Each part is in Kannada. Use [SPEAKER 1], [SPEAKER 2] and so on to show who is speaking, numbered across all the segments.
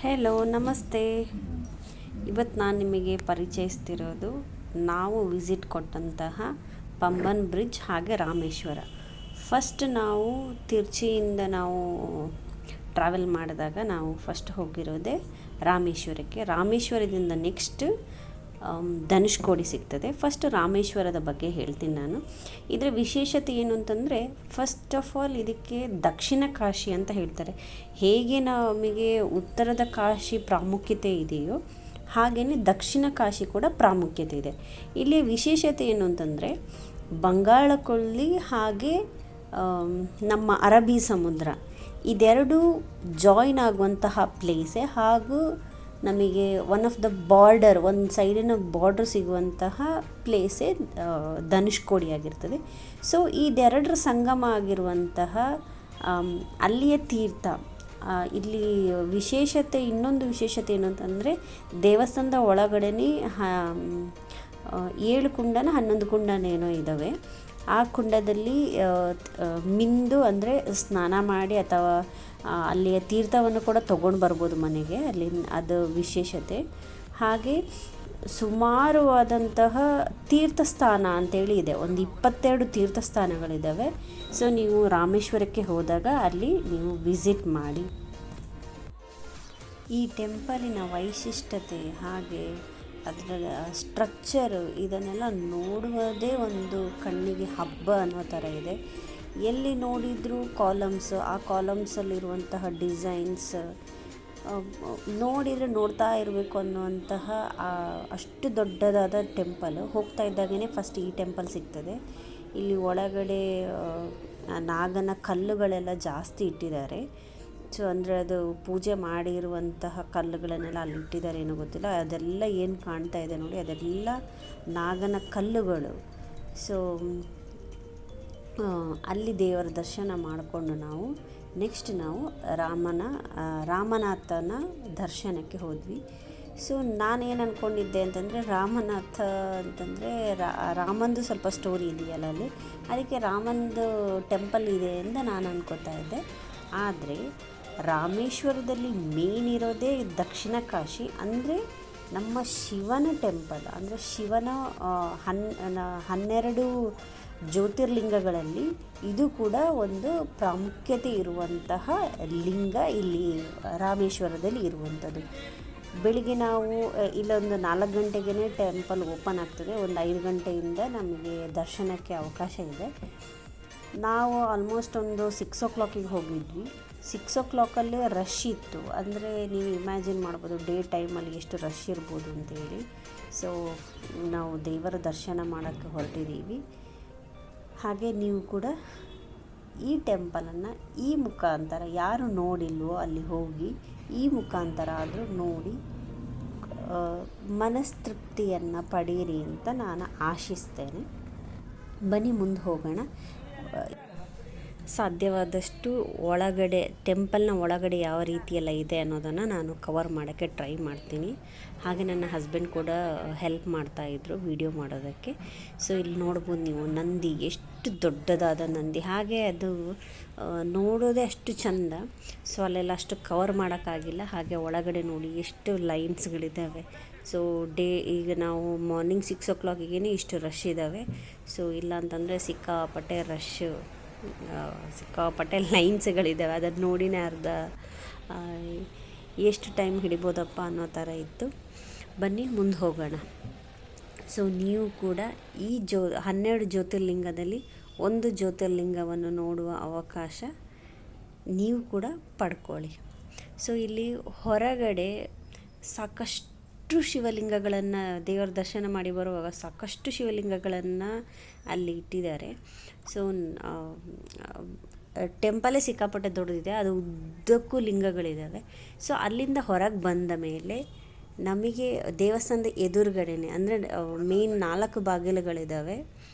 [SPEAKER 1] ಹೆಲೋ ನಮಸ್ತೆ. ಇವತ್ತು ನಾನು ನಿಮಗೆ ಪರಿಚಯಿಸ್ತಿರೋದು ನಾವು ವಿಸಿಟ್ ಕೊಟ್ಟಂತಹ ಪಂಬನ್ ಬ್ರಿಡ್ಜ್ ಹಾಗೆ ರಾಮೇಶ್ವರ. ಫಸ್ಟ್ ನಾವು ತಿರ್ಚಿಯಿಂದ ನಾವು ಟ್ರಾವೆಲ್ ಮಾಡಿದಾಗ ನಾವು ಫಸ್ಟ್ ಹೋಗಿರೋದೇ ರಾಮೇಶ್ವರಕ್ಕೆ. ರಾಮೇಶ್ವರದಿಂದ ನೆಕ್ಸ್ಟ್ ಧನುಷ್ಕೋಡಿ ಸಿಗ್ತದೆ. ಫಸ್ಟ್ ರಾಮೇಶ್ವರದ ಬಗ್ಗೆ ಹೇಳ್ತೀನಿ ನಾನು. ಇದರ ವಿಶೇಷತೆ ಏನು ಅಂತಂದರೆ, ಫಸ್ಟ್ ಆಫ್ ಆಲ್ ಇದಕ್ಕೆ ದಕ್ಷಿಣ ಕಾಶಿ ಅಂತ ಹೇಳ್ತಾರೆ. ಹೇಗೆ ನಮಗೆ ಉತ್ತರದ ಕಾಶಿ ಪ್ರಾಮುಖ್ಯತೆ ಇದೆಯೋ ಹಾಗೆಯೇ ದಕ್ಷಿಣ ಕಾಶಿ ಕೂಡ ಪ್ರಾಮುಖ್ಯತೆ ಇದೆ. ಇಲ್ಲಿ ವಿಶೇಷತೆ ಏನು ಅಂತಂದರೆ, ಬಂಗಾಳಕೊಲ್ಲಿ ಹಾಗೆ ನಮ್ಮ ಅರಬ್ಬಿ ಸಮುದ್ರ ಇದೆರಡು ಜಾಯಿನ್ ಆಗುವಂತಹ ಪ್ಲೇಸೇ. ಹಾಗೂ ನಮಗೆ ಒನ್ ಆಫ್ ದ ಬಾರ್ಡರ್, ಒಂದು ಸೈಡಿನ ಬಾರ್ಡರ್ ಸಿಗುವಂತಹ ಪ್ಲೇಸೇ ಧನುಷ್ಕೋಡಿ ಆಗಿರ್ತದೆ. ಸೊ ಇದೆರಡರ ಸಂಗಮ ಆಗಿರುವಂತಹ ಅಲ್ಲಿಯ ತೀರ್ಥ. ಇಲ್ಲಿ ಇನ್ನೊಂದು ವಿಶೇಷತೆ ಏನು ಅಂತಂದರೆ, ದೇವಸ್ಥಾನದ ಒಳಗಡೆನೇ 7 ಕುಂಡನ 11 ಕುಂಡನೇನೋ ಇದ್ದಾವೆ. ಆ ಕುಂಡದಲ್ಲಿ ಮಿಂದು ಅಂದರೆ ಸ್ನಾನ ಮಾಡಿ ಅಥವಾ ಅಲ್ಲಿಯ ತೀರ್ಥವನ್ನು ಕೂಡ ತೊಗೊಂಡು ಬರ್ಬೋದು ಮನೆಗೆ, ಅಲ್ಲಿ ಅದು ವಿಶೇಷತೆ. ಹಾಗೆ ಸುಮಾರುವಾದಂತಹ ತೀರ್ಥಸ್ಥಾನ ಅಂತೇಳಿ ಇದೆ, ಒಂದು 22 ತೀರ್ಥಸ್ಥಾನಗಳಿದ್ದಾವೆ. ಸೊ ನೀವು ರಾಮೇಶ್ವರಕ್ಕೆ ಹೋದಾಗ ಅಲ್ಲಿ ನೀವು ವಿಸಿಟ್ ಮಾಡಿ. ಈ ಟೆಂಪಲಿನ ವೈಶಿಷ್ಟ್ಯತೆ ಹಾಗೆ ಅದರ ಸ್ಟ್ರಕ್ಚರು ಇದನ್ನೆಲ್ಲ ನೋಡುವುದೇ ಒಂದು ಕಣ್ಣಿಗೆ ಹಬ್ಬ ಅನ್ನೋ ಥರ ಇದೆ. ಎಲ್ಲಿ ನೋಡಿದರೂ ಕಾಲಮ್ಸ್, ಆ ಕಾಲಮ್ಸಲ್ಲಿರುವಂತಹ ಡಿಸೈನ್ಸ್ ನೋಡಿದರೆ ನೋಡ್ತಾ ಇರಬೇಕು ಅನ್ನುವಂತಹ ಅಷ್ಟು ದೊಡ್ಡದಾದ ಟೆಂಪಲ್. ಹೋಗ್ತಾ ಇದ್ದಾಗೇ ಫಸ್ಟ್ ಈ ಟೆಂಪಲ್ ಸಿಗ್ತದೆ. ಇಲ್ಲಿ ಒಳಗಡೆ ನಾಗನ ಕಲ್ಲುಗಳೆಲ್ಲ ಜಾಸ್ತಿ ಇಟ್ಟಿದ್ದಾರೆ. ಸೊ ಅಂದರೆ ಅದು ಪೂಜೆ ಮಾಡಿರುವಂತಹ ಕಲ್ಲುಗಳನ್ನೆಲ್ಲ ಅಲ್ಲಿ ಇಟ್ಟಿದ್ದಾರೆ, ಏನೋ ಗೊತ್ತಿಲ್ಲ. ಅದೆಲ್ಲ ಏನು ಕಾಣ್ತಾ ಇದೆ ನೋಡಿ, ಅದೆಲ್ಲ ನಾಗನ ಕಲ್ಲುಗಳು. ಸೊ ಅಲ್ಲಿ ದೇವರ ದರ್ಶನ ಮಾಡಿಕೊಂಡು ನಾವು ನೆಕ್ಸ್ಟ್ ನಾವು ರಾಮನಾಥನ ದರ್ಶನಕ್ಕೆ ಹೋದ್ವಿ. ಸೊ ನಾನೇನು ಅಂದ್ಕೊಂಡಿದ್ದೆ ಅಂತಂದರೆ, ರಾಮನಾಥ ಅಂತಂದರೆ ರಾಮಂದು ಸ್ವಲ್ಪ ಸ್ಟೋರಿ ಇದೆಯಲ್ಲ ಅಲ್ಲಿ, ಅದಕ್ಕೆ ರಾಮಂದು ಟೆಂಪಲ್ ಇದೆ ಅಂತ ನಾನು ಅಂದ್ಕೋತಾ ಇದ್ದೆ. ಆದರೆ ರಾಮೇಶ್ವರದಲ್ಲಿ ಮೇನ್ ಇರೋದೇ ದಕ್ಷಿಣ ಕಾಶಿ, ಅಂದರೆ ನಮ್ಮ ಶಿವನ ಟೆಂಪಲ್. ಅಂದರೆ ಶಿವನ 12 ಜ್ಯೋತಿರ್ಲಿಂಗಗಳಲ್ಲಿ ಇದು ಕೂಡ ಒಂದು ಪ್ರಾಮುಖ್ಯತೆ ಇರುವಂತಹ ಲಿಂಗ ಇಲ್ಲಿ ರಾಮೇಶ್ವರದಲ್ಲಿ ಇರುವಂಥದ್ದು. ಬೆಳಿಗ್ಗೆ ನಾವು ಇಲ್ಲೊಂದು 4 ಗಂಟೆಗೇ ಟೆಂಪಲ್ ಓಪನ್ ಆಗ್ತದೆ. ಒಂದು 5 ಗಂಟೆಯಿಂದ ನಮಗೆ ದರ್ಶನಕ್ಕೆ ಅವಕಾಶ ಇದೆ. ನಾವು ಆಲ್ಮೋಸ್ಟ್ ಒಂದು 6 o'clock ಹೋಗಿದ್ವಿ. 6 o'clock ರಶ್ ಇತ್ತು. ಅಂದರೆ ನೀವು ಇಮ್ಯಾಜಿನ್ ಮಾಡ್ಬೋದು ಡೇ ಟೈಮಲ್ಲಿ ಎಷ್ಟು ರಶ್ ಇರ್ಬೋದು ಅಂತೇಳಿ. ಸೊ ನಾವು ದೇವರ ದರ್ಶನ ಮಾಡೋಕ್ಕೆ ಹೊರಟಿದ್ದೀವಿ. ಹಾಗೆ ನೀವು ಕೂಡ ಈ ಟೆಂಪಲನ್ನು ಈ ಮುಖಾಂತರ, ಯಾರು ನೋಡಿಲ್ವೋ ಅಲ್ಲಿ ಹೋಗಿ ಈ ಮುಖಾಂತರ ಆದರೂ ನೋಡಿ ಮನಸ್ತೃಪ್ತಿಯನ್ನು ಪಡೆಯಿರಿ ಅಂತ ನಾನು ಆಶಿಸ್ತೇನೆ. ಬನ್ನಿ ಮುಂದೆ ಹೋಗೋಣ. ಸಾಧ್ಯವಾದಷ್ಟು ಒಳಗಡೆ, ಟೆಂಪಲ್ನ ಒಳಗಡೆ ಯಾವ ರೀತಿಯೆಲ್ಲ ಇದೆ ಅನ್ನೋದನ್ನು ನಾನು ಕವರ್ ಮಾಡೋಕ್ಕೆ ಟ್ರೈ ಮಾಡ್ತೀನಿ. ಹಾಗೆ ನನ್ನ ಹಸ್ಬೆಂಡ್ ಕೂಡ ಹೆಲ್ಪ್ ಮಾಡ್ತಾಯಿದ್ರು ವಿಡಿಯೋ ಮಾಡೋದಕ್ಕೆ. ಸೊ ಇಲ್ಲಿ ನೋಡ್ಬೋದು ನೀವು, ನಂದಿ, ಎಷ್ಟು ದೊಡ್ಡದಾದ ನಂದಿ. ಹಾಗೆ ಅದು ನೋಡೋದೇ ಅಷ್ಟು ಚೆಂದ. ಸೊ ಅಲ್ಲೆಲ್ಲ ಅಷ್ಟು ಕವರ್ ಮಾಡೋಕ್ಕಾಗಿಲ್ಲ. ಹಾಗೆ ಒಳಗಡೆ ನೋಡಿ ಎಷ್ಟು ಲೈನ್ಸ್ಗಳಿದ್ದಾವೆ. ಸೊ ಈಗ ನಾವು ಮಾರ್ನಿಂಗ್ 6 o'clock ಇಷ್ಟು ರಶ್ ಇದ್ದಾವೆ. ಸೊ ಇಲ್ಲ ಅಂತಂದರೆ ಸಿಕ್ಕಾಪಟ್ಟೆ ಲೈನ್ಸ್ಗಳಿದ್ದಾವೆ. ಅದನ್ನು ನೋಡಿನೇ ಎಷ್ಟು ಟೈಮ್ ಹಿಡಿಬೋದಪ್ಪ ಅನ್ನೋ ಥರ ಇತ್ತು. ಬನ್ನಿ ಮುಂದೆ ಹೋಗೋಣ. ಸೊ ನೀವು ಕೂಡ ಈ 12 ಜ್ಯೋತಿರ್ಲಿಂಗದಲ್ಲಿ ಒಂದು ಜ್ಯೋತಿರ್ಲಿಂಗವನ್ನು ನೋಡುವ ಅವಕಾಶ ನೀವು ಕೂಡ ಪಡ್ಕೊಳ್ಳಿ. ಸೊ ಇಲ್ಲಿ ಹೊರಗಡೆ ಸಾಕಷ್ಟು ಶಿವಲಿಂಗಗಳನ್ನು, ದೇವರ ದರ್ಶನ ಮಾಡಿ ಬರುವಾಗ ಸಾಕಷ್ಟು ಶಿವಲಿಂಗಗಳನ್ನು ಅಲ್ಲಿ ಇಟ್ಟಿದ್ದಾರೆ. ಸೊ ಟೆಂಪಲೇ ಸಿಕ್ಕಾಪಟ್ಟೆ ದೊಡ್ಡದಿದೆ, ಅದು ಉದ್ದಕ್ಕೂ ಲಿಂಗಗಳಿದ್ದಾವೆ. ಸೊ ಅಲ್ಲಿಂದ ಹೊರಗೆ ಬಂದ ಮೇಲೆ ನಮಗೆ ದೇವಸ್ಥಾನದ ಎದುರುಗಡೆನೆ, ಅಂದರೆ ಮೇನ್ 4 ಬಾಗಿಲುಗಳಿದ್ದಾವೆ.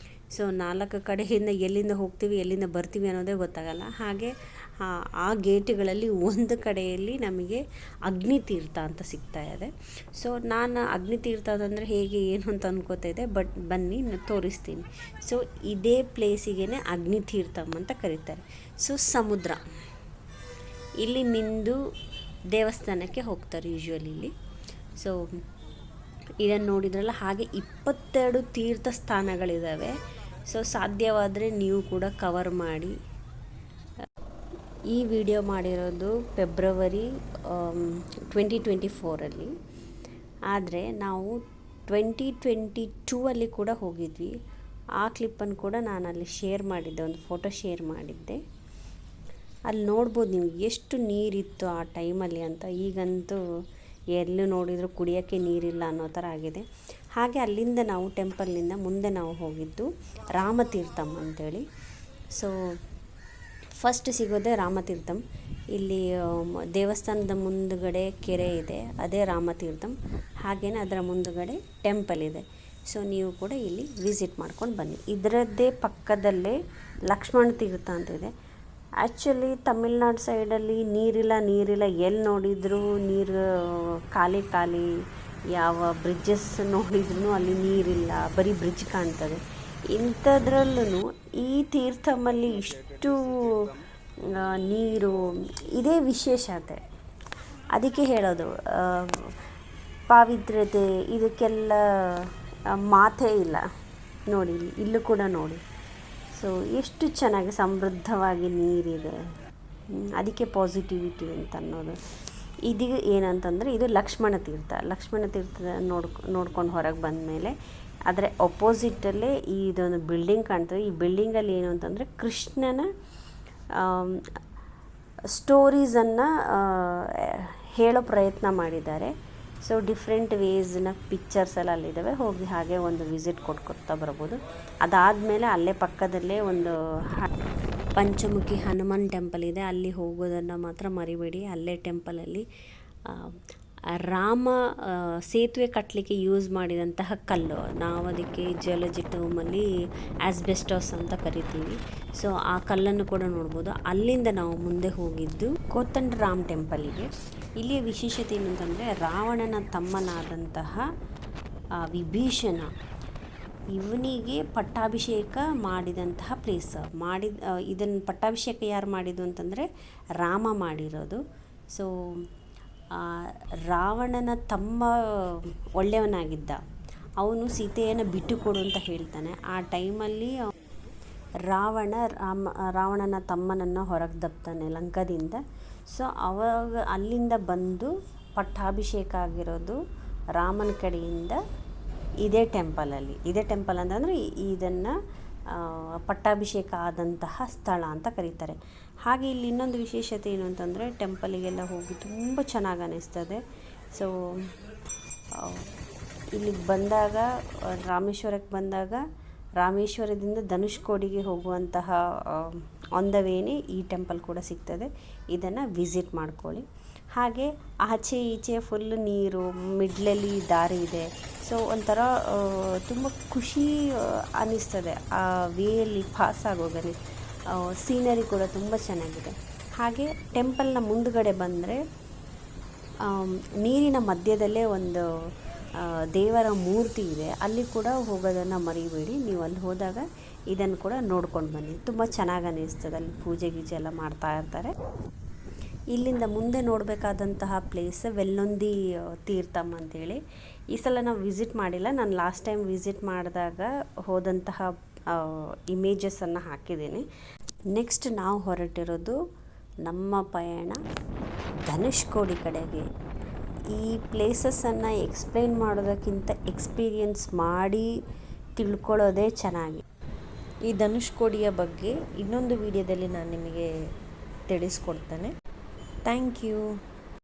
[SPEAKER 1] ಸೊ 4 ಕಡೆಯಿಂದ ಎಲ್ಲಿಂದ ಹೋಗ್ತೀವಿ ಎಲ್ಲಿಂದ ಬರ್ತೀವಿ ಅನ್ನೋದೇ ಗೊತ್ತಾಗಲ್ಲ. ಹಾಗೆ ಆ ಗೇಟುಗಳಲ್ಲಿ ಒಂದು ಕಡೆಯಲ್ಲಿ ನಮಗೆ ಅಗ್ನಿತೀರ್ಥ ಅಂತ ಸಿಗ್ತಾ ಇದೆ. ಸೊ ನಾನು ಅಗ್ನಿತೀರ್ಥ ಅಂದರೆ ಹೇಗೆ ಏನು ಅಂತ ಅನ್ಕೋತಾ ಇದ್ದೆ, ಬಟ್ ಬನ್ನಿ ತೋರಿಸ್ತೀನಿ. ಸೊ ಇದೇ ಪ್ಲೇಸಿಗೆ ಅಗ್ನಿತೀರ್ಥಂ ಅಂತ ಕರೀತಾರೆ. ಸೊ ಸಮುದ್ರ ಇಲ್ಲಿ ಮಿಂದು ದೇವಸ್ಥಾನಕ್ಕೆ ಹೋಗ್ತಾರೆ ಯೂಶ್ವಲಿ ಇಲ್ಲಿ. ಸೊ ಇದನ್ನು ನೋಡಿದ್ರಲ್ಲ, ಹಾಗೆ 22 ತೀರ್ಥ ಸ್ಥಾನಗಳಿದ್ದಾವೆ. ಸೊ ಸಾಧ್ಯವಾದರೆ ನೀವು ಕೂಡ ಕವರ್ ಮಾಡಿ. ಈ ವಿಡಿಯೋ ಮಾಡಿರೋದು ಫೆಬ್ರವರಿ 2024 ಆದರೆ ನಾವು 2022 ಕೂಡ ಹೋಗಿದ್ವಿ. ಆ ಕ್ಲಿಪ್ಪನ್ನು ಕೂಡ ನಾನು ಅಲ್ಲಿ ಶೇರ್ ಮಾಡಿದ್ದೆ, ಒಂದು ಫೋಟೋ ಶೇರ್ ಮಾಡಿದ್ದೆ. ಅಲ್ಲಿ ನೋಡ್ಬೋದು ನೀವು ಎಷ್ಟು ನೀರಿತ್ತು ಆ ಟೈಮಲ್ಲಿ ಅಂತ. ಈಗಂತೂ ಎಲ್ಲೂ ನೋಡಿದರೂ ಕುಡಿಯೋಕ್ಕೆ ನೀರಿಲ್ಲ ಅನ್ನೋ ಥರ ಆಗಿದೆ. ಹಾಗೆ ಅಲ್ಲಿಂದ ನಾವು ಟೆಂಪಲ್ನಿಂದ ಮುಂದೆ ನಾವು ಹೋಗಿದ್ದು ರಾಮತೀರ್ಥಂ ಅಂಥೇಳಿ. ಸೊ ಫಸ್ಟ್ ಸಿಗೋದೇ ರಾಮತೀರ್ಥಂ. ಇಲ್ಲಿ ದೇವಸ್ಥಾನದ ಮುಂದುಗಡೆ ಕೆರೆ ಇದೆ, ಅದೇ ರಾಮತೀರ್ಥಂ. ಹಾಗೆಯೇ ಅದರ ಮುಂದುಗಡೆ ಟೆಂಪಲ್ ಇದೆ. ಸೊ ನೀವು ಕೂಡ ಇಲ್ಲಿ ವಿಸಿಟ್ ಮಾಡ್ಕೊಂಡು ಬನ್ನಿ. ಇದರದ್ದೇ ಪಕ್ಕದಲ್ಲೇ ಲಕ್ಷ್ಮಣ ತೀರ್ಥ ಅಂತಿದೆ. ಆ್ಯಕ್ಚುಲಿ ತಮಿಳ್ನಾಡು ಸೈಡಲ್ಲಿ ನೀರಿಲ್ಲ, ಎಲ್ಲಿ ನೋಡಿದರೂ ನೀರು ಖಾಲಿ. ಯಾವ ಬ್ರಿಡ್ಜಸ್ ನೋಡಿದ್ರೂ ಅಲ್ಲಿ ನೀರಿಲ್ಲ, ಬರೀ ಬ್ರಿಡ್ಜ್ ಕಾಣ್ತದೆ. ಇಂಥದ್ರಲ್ಲೂ ಈ ತೀರ್ಥಮಲ್ಲಿ ಇಷ್ಟು ನೀರು, ಇದೇ ವಿಶೇಷತೆ. ಅದಕ್ಕೆ ಹೇಳೋದು ಪಾವಿತ್ರ್ಯತೆ ಇದಕ್ಕೆಲ್ಲ ಮಾತೇ ಇಲ್ಲ. ನೋಡಿ ಇಲ್ಲೂ ಕೂಡ ನೋಡಿ. ಸೊ ಎಷ್ಟು ಚೆನ್ನಾಗಿ ಸಮೃದ್ಧವಾಗಿ ನೀರಿದೆ. ಅದಕ್ಕೆ ಪಾಸಿಟಿವಿಟಿ ಅಂತ ಅನ್ನೋದು. ಇದು ಏನಂತಂದರೆ ಇದು ಲಕ್ಷ್ಮಣ ತೀರ್ಥದ ನೋಡ್ಕೊಂಡು ಹೊರಗೆ ಬಂದಮೇಲೆ ಅದರ ಅಪೋಸಿಟಲ್ಲೇ ಇದೊಂದು ಬಿಲ್ಡಿಂಗ್ ಕಾಣ್ತದೆ. ಈ ಬಿಲ್ಡಿಂಗಲ್ಲಿ ಏನು ಅಂತಂದರೆ ಕೃಷ್ಣನ ಸ್ಟೋರೀಸನ್ನು ಹೇಳೋ ಪ್ರಯತ್ನ ಮಾಡಿದ್ದಾರೆ. ಸೊ ಡಿಫ್ರೆಂಟ್ ವೇಸ್ನ ಪಿಕ್ಚರ್ಸ್ ಎಲ್ಲ ಅಲ್ಲಿದ್ದಾವೆ. ಹೋಗಿ ಹಾಗೆ ಒಂದು ವಿಸಿಟ್ ಕೊಟ್ಕೊತಾ ಬರ್ಬೋದು. ಅದಾದಮೇಲೆ ಅಲ್ಲೇ ಪಕ್ಕದಲ್ಲೇ ಒಂದು ಪಂಚಮುಖಿ ಹನುಮಾನ್ ಟೆಂಪಲ್ ಇದೆ. ಅಲ್ಲಿ ಹೋಗೋದನ್ನು ಮಾತ್ರ ಮರಿಬೇಡಿ. ಅಲ್ಲೇ ಟೆಂಪಲಲ್ಲಿ ರಾಮ ಸೇತುವೆ ಕಟ್ಟಲಿಕ್ಕೆ ಯೂಸ್ ಮಾಡಿದಂತಹ ಕಲ್ಲು, ನಾವು ಅದಕ್ಕೆ ಜಿಯಾಲಜಿ ಟರ್ಮಲ್ಲಿ ಆಸ್ಬೆಸ್ಟಾಸ್ ಅಂತ ಕರಿತೀವಿ. ಸೊ ಆ ಕಲ್ಲನ್ನು ಕೂಡ ನೋಡ್ಬೋದು. ಅಲ್ಲಿಂದ ನಾವು ಮುಂದೆ ಹೋಗಿದ್ದು ಕೋದಂಡರಾಮ್ ಟೆಂಪಲಿಗೆ. ಇಲ್ಲಿಯ ವಿಶೇಷತೆ ಏನು ಅಂತಂದರೆ, ರಾವಣನ ತಮ್ಮನಾದಂತಹ ವಿಭೀಷಣ ಇವನಿಗೆ ಪಟ್ಟಾಭಿಷೇಕ ಮಾಡಿದಂತಹ ಪ್ಲೇಸ್. ಇದನ್ನು ಪಟ್ಟಾಭಿಷೇಕ ಯಾರು ಮಾಡಿದ್ದು ಅಂತಂದರೆ ರಾಮ ಮಾಡಿರೋದು. ಸೊ ರಾವಣನ ತಮ್ಮ ಒಳ್ಳೆಯವನಾಗಿದ್ದ, ಅವನು ಸೀತೆಯನ್ನು ಬಿಟ್ಟು ಕೊಡು ಅಂತ ಹೇಳ್ತಾನೆ. ಆ ಟೈಮಲ್ಲಿ ರಾವಣನ ತಮ್ಮನನ್ನು ಹೊರಗೆ ದಬ್ತಾನೆ ಲಂಕಾದಿಂದ. ಸೊ ಅವಾಗ ಅಲ್ಲಿಂದ ಬಂದು ಪಟ್ಟಾಭಿಷೇಕ ಆಗಿರೋದು ರಾಮನ ಕಡೆಯಿಂದ ಇದೇ ಟೆಂಪಲ್ ಅಂತಂದರೆ ಇದನ್ನು ಪಟ್ಟಾಭಿಷೇಕ ಆದಂತಹ ಸ್ಥಳ ಅಂತ ಕರೀತಾರೆ. ಹಾಗೆ ಇಲ್ಲಿ ಇನ್ನೊಂದು ವಿಶೇಷತೆ ಏನು ಅಂತಂದರೆ, ಟೆಂಪಲಿಗೆಲ್ಲ ಹೋಗಿ ತುಂಬ ಚೆನ್ನಾಗಿ ಅನ್ನಿಸ್ತದೆ. ಸೊ ಇಲ್ಲಿಗೆ ಬಂದಾಗ, ರಾಮೇಶ್ವರಕ್ಕೆ ಬಂದಾಗ, ರಾಮೇಶ್ವರದಿಂದ ಧನುಷ್ಕೋಡಿಗೆ ಹೋಗುವಂತಹ ಆನ್ ದ ವೇನೇ ಈ ಟೆಂಪಲ್ ಕೂಡ ಸಿಗ್ತದೆ. ಇದನ್ನು ವಿಸಿಟ್ ಮಾಡ್ಕೊಳ್ಳಿ. ಹಾಗೆ ಆಚೆ ಈಚೆ ಫುಲ್ ನೀರು, ಮಿಡ್ಲಲ್ಲಿ ದಾರಿ ಇದೆ. ಸೊ ಒಂಥರ ತುಂಬ ಖುಷಿ ಅನ್ನಿಸ್ತದೆ ಆ ವೇಯಲ್ಲಿ ಪಾಸ್ ಆಗೋಗನೆ. ಸೀನರಿ ಕೂಡ ತುಂಬ ಚೆನ್ನಾಗಿದೆ. ಹಾಗೆ ಟೆಂಪಲ್ನ ಮುಂದುಗಡೆ ಬಂದರೆ ನೀರಿನ ಮಧ್ಯದಲ್ಲೇ ಒಂದು ದೇವರ ಮೂರ್ತಿ ಇದೆ. ಅಲ್ಲಿ ಕೂಡ ಹೋಗೋದನ್ನು ಮರಿಬೇಡಿ. ನೀವು ಅಲ್ಲಿ ಹೋದಾಗ ಇದನ್ನು ಕೂಡ ನೋಡ್ಕೊಂಡು ಬನ್ನಿ. ತುಂಬ ಚೆನ್ನಾಗಿ ಅನ್ನಿಸ್ತದೆ. ಅಲ್ಲಿ ಪೂಜೆ ಗೀಜೆ ಎಲ್ಲ ಮಾಡ್ತಾ ಇರ್ತಾರೆ. ಇಲ್ಲಿಂದ ಮುಂದೆ ನೋಡಬೇಕಾದಂತಹ ಪ್ಲೇಸ್ ವೆಲ್ಲೊಂದಿ ತೀರ್ಥಂ ಅಂತೇಳಿ. ಈ ಸಲ ನಾವು ವಿಸಿಟ್ ಮಾಡಿಲ್ಲ. ನಾನು ಲಾಸ್ಟ್ ಟೈಮ್ ವಿಸಿಟ್ ಮಾಡಿದಾಗ ಹೋದಂತಹ ಇಮೇಜಸನ್ನು ಹಾಕಿದ್ದೀನಿ. ನೆಕ್ಸ್ಟ್ ನಾವು ಹೊರಟಿರೋದು ನಮ್ಮ ಪಯಣ ಧನುಷ್ಕೋಡಿ ಕಡೆಗೆ. ಈ ಪ್ಲೇಸಸನ್ನು ಎಕ್ಸ್ಪ್ಲೇನ್ ಮಾಡೋದಕ್ಕಿಂತ ಎಕ್ಸ್ಪೀರಿಯನ್ಸ್ ಮಾಡಿ ತಿಳ್ಕೊಳ್ಳೋದೇ ಚೆನ್ನಾಗಿ. ಈ ಧನುಷ್ಕೋಡಿಯ ಬಗ್ಗೆ ಇನ್ನೊಂದು ವಿಡಿಯೋದಲ್ಲಿ ನಾನು ನಿಮಗೆ ತಿಳಿಸ್ಕೊಡ್ತೇನೆ. Thank you.